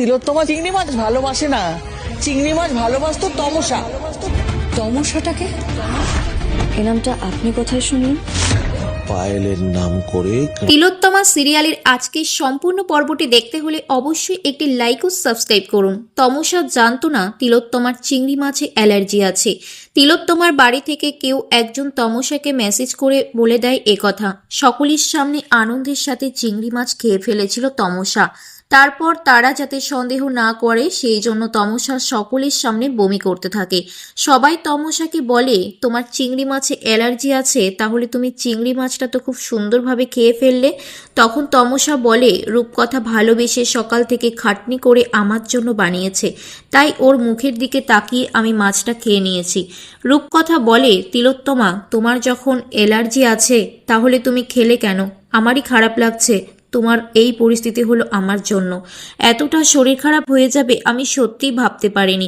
তিলোত্তমা চিংড়ি মাছ ভালোবাসে না। চিংড়ি মাছ ভালোবাসতো তমসা। তমসাটাকে? এ নামটা আপনি কোথায় শুনলেন? পায়েলের নাম করে। তিলোত্তমা সিরিয়ালের আজকের সম্পূর্ণ পর্বটি দেখতে হলে অবশ্যই একটি লাইক ও সাবস্ক্রাইব করুন। তমসা জানতো না তিলোত্তমার চিংড়ি মাছে অ্যালার্জি আছে। তিলোত্তমার বাড়ি থেকে কেউ একজন তমসাকে মেসেজ করে বলে দেয় একথা। সকলের সামনে আনন্দের সাথে চিংড়ি মাছ খেয়ে ফেলেছিল তমসা। তারপর তারা যাতে সন্দেহ না করে সেই জন্য তমসা সকলের সামনে বমি করতে থাকে। সবাই তমসাকে বলে, তোমার চিংড়ি মাছে অ্যালার্জি আছে, তাহলে তুমি চিংড়ি মাছটা তো খুব সুন্দরভাবে খেয়ে ফেললে। তখন তমসা বলে, রূপকথা ভালোবেসে সকাল থেকে খাটনি করে আমার জন্য বানিয়েছে, তাই ওর মুখের দিকে তাকিয়ে আমি মাছটা খেয়ে নিয়েছি। রূপকথা বলে, তিলোত্তমা তোমার যখন অ্যালার্জি আছে তাহলে তুমি খেলে কেন? আমারই খারাপ লাগছে, তোমার এই পরিস্থিতি হলো আমার জন্য। এতটা শরীর খারাপ হয়ে যাবে আমি সত্যিই ভাবতে পারিনি।